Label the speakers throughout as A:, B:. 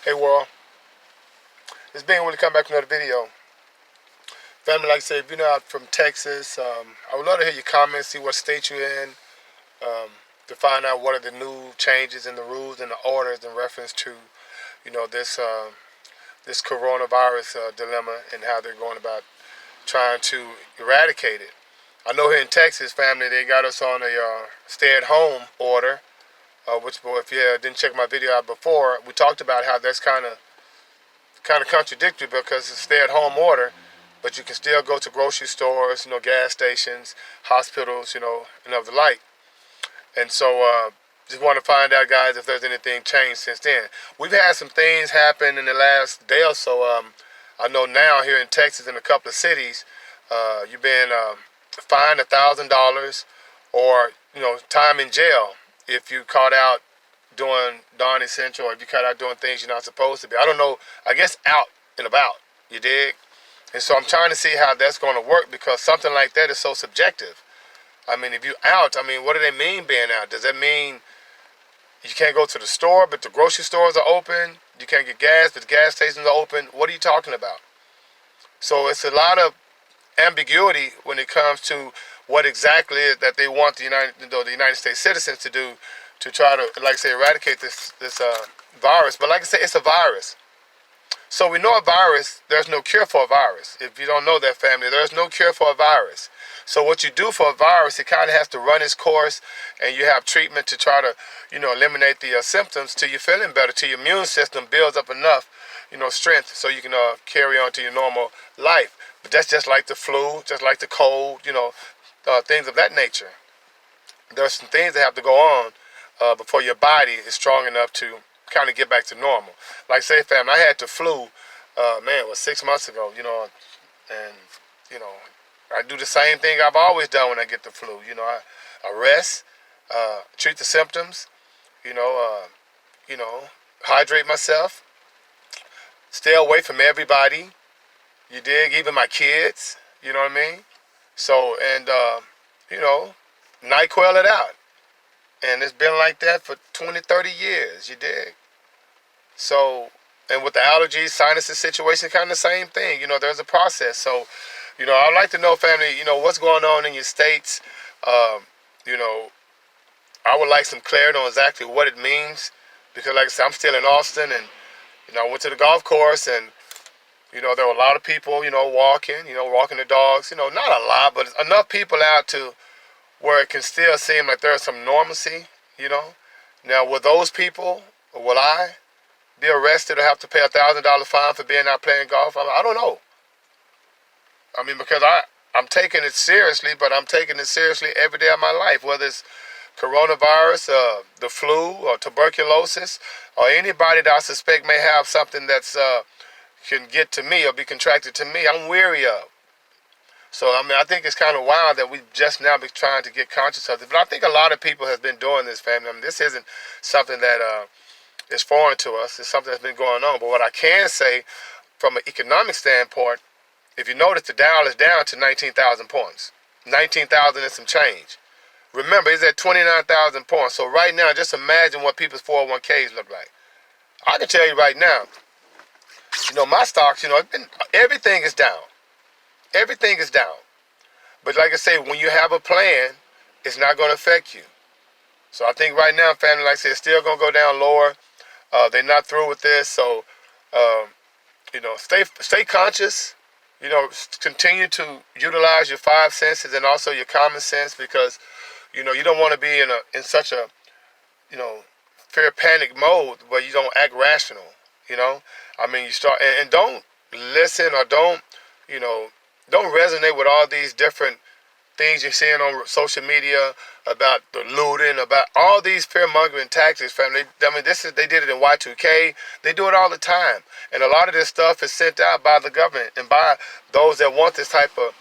A: Hey world, it's Ben when to come back with another video. Family, like I said, if you're not from Texas, I would love to hear your comments, see what state you're in, um, to find out what are the new changes in the rules and the orders in reference to, this coronavirus dilemma and how they're going about trying to eradicate it. I know here in Texas, family, they got us on a stay-at-home order, which, well, if you didn't check my video out before, we talked about how that's kind of contradictory because it's a stay-at-home order, but you can still go to grocery stores, gas stations, hospitals, and of the like. And so, just want to find out, guys, if there's anything changed since then. We've had some things happen in the last day or so. I know now here in Texas, in a couple of cities, you've been fined $1,000 or time in jail if you caught out doing non-essential, or if you caught out doing things you're not supposed to be. I don't know. I guess out and about. You dig? And so I'm trying to see how that's going to work because something like that is so subjective. I mean, if you out, what do they mean being out? Does that mean you can't go to the store, but the grocery stores are open? You can't get gas, but the gas stations are open? What are you talking about? So it's a lot of ambiguity when it comes to what exactly is that they want the United States citizens to do to try to, like I say, eradicate this virus. But like I say, it's a virus. So we know a virus, there's no cure for a virus. If you don't know that, family, there's no cure for a virus. So what you do for a virus, it kind of has to run its course, and you have treatment to try to, eliminate the symptoms till you're feeling better, till your immune system builds up enough, strength so you can carry on to your normal life. But that's just like the flu, just like the cold, things of that nature. There's some things that have to go on before your body is strong enough to kind of get back to normal. Like say, fam, I had the flu, it was 6 months ago, and, I do the same thing I've always done when I get the flu. I rest, treat the symptoms, you know, uh, hydrate myself, stay away from everybody, you dig, even my kids, you know what I mean? So, and, NyQuil it out. And it's been like that for 20, 30 years, you dig? So, and with the allergies, sinuses situation, kind of the same thing. There's a process. So, I'd like to know, family, what's going on in your states. You know, I would like some clarity on exactly what it means. Because, like I said, I'm still in Austin, and, I went to the golf course, and, there were a lot of people, walking the dogs. Not a lot, but enough people out to where it can still seem like there's some normalcy. Now, will those people, or will I be arrested or have to pay $1,000 fine for being out playing golf? I don't know. Because I'm taking it seriously, but I'm taking it seriously every day of my life, whether it's coronavirus, the flu, or tuberculosis, or anybody that I suspect may have something that's can get to me or be contracted to me, I'm weary of. So, I think it's kind of wild that we just now be trying to get conscious of this. But I think a lot of people have been doing this, family. This isn't something that is foreign to us. It's something that's been going on. But what I can say from an economic standpoint, if you notice, the Dow is down to 19,000 points. 19,000 and some change. Remember, it's at 29,000 points. So right now, just imagine what people's 401ks look like. I can tell you right now, my stocks, everything is down. Everything is down. But like I say, when you have a plan, it's not going to affect you. So I think right now, family, like I said, it's still going to go down lower. They're not through with this. So, stay conscious. Continue to utilize your five senses and also your common sense because, you don't want to be in such a, fear panic mode where you don't act rational. You start and don't listen or don't resonate with all these different things you're seeing on social media about the looting, about all these fear-mongering tactics, family. They did it in Y2K. They do it all the time. And a lot of this stuff is sent out by the government and by those that want this type of,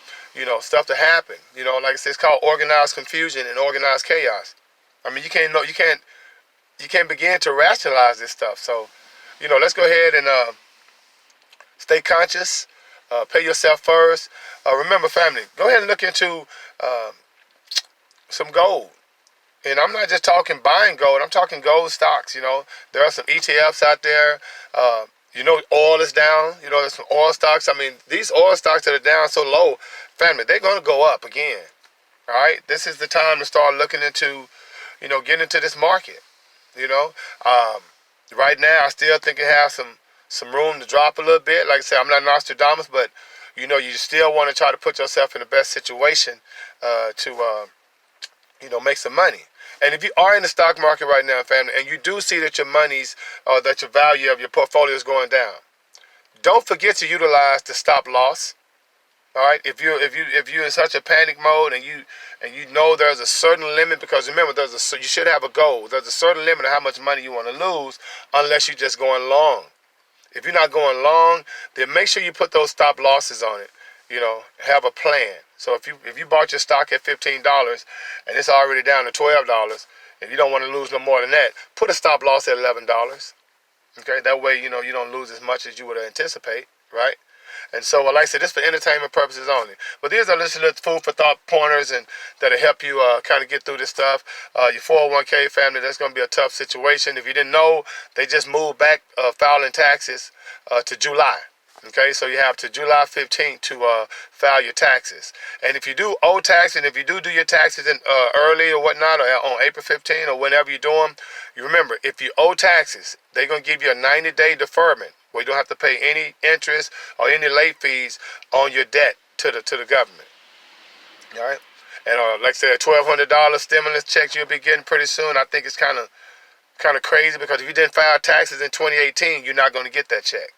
A: stuff to happen. Like I said, it's called organized confusion and organized chaos. You can't begin to rationalize this stuff. So, let's go ahead and stay conscious. Pay yourself first. Remember, family, go ahead and look into some gold. And I'm not just talking buying gold. I'm talking gold stocks. There are some ETFs out there. Oil is down. There's some oil stocks. I mean, these oil stocks that are down so low, family, they're going to go up again. All right. This is the time to start looking into, getting into this market. You know, um, right now I still think it has some room to drop a little bit. Like I said, I'm not Nostradamus, but you still want to try to put yourself in the best situation to make some money. And if you are in the stock market right now, family, and you do see that your money's, that your value of your portfolio is going down, don't forget to utilize the stop loss. All right, if you're in such a panic mode and you know there's a certain limit, because remember you should have a goal. There's a certain limit of how much money you want to lose, unless you're just going long. If you're not going long, then make sure you put those stop losses on it. Have a plan. So if you bought your stock at $15 and it's already down to $12, if you don't want to lose no more than that, put a stop loss at $11. Okay, that way you don't lose as much as you would anticipate, right? And so, like I said, this for entertainment purposes only. But these are little food for thought pointers, and that'll help you kind of get through this stuff. Your 401k family, that's going to be a tough situation. If you didn't know, they just moved back filing taxes to July. Okay, so you have to July 15th to file your taxes. And if you do owe taxes, and if you do your taxes in early or whatnot, or on April 15th or whenever you do them, you remember, if you owe taxes, they're going to give you a 90-day deferment where you don't have to pay any interest or any late fees on your debt to the government. All right? And like I said, $1,200 stimulus checks you'll be getting pretty soon. I think it's kind of crazy, because if you didn't file taxes in 2018, you're not going to get that check.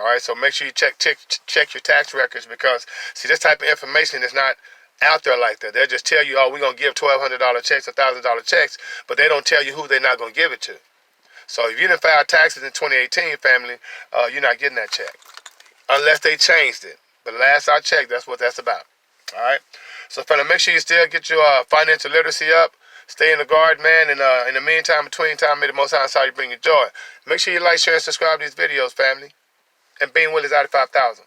A: All right, so make sure you check your tax records, because, see, this type of information is not out there like that. They'll just tell you, oh, we're going to give $1,200 checks, $1,000 checks, but they don't tell you who they're not going to give it to. So if you didn't file taxes in 2018, family, you're not getting that check unless they changed it. But last I checked, that's what that's about. All right, so family, make sure you still get your financial literacy up. Stay in the guard, man, and in the meantime, between time, may the Most High Inside you bring you joy. Make sure you like, share, and subscribe to these videos, family. And being Will is out of 5,000.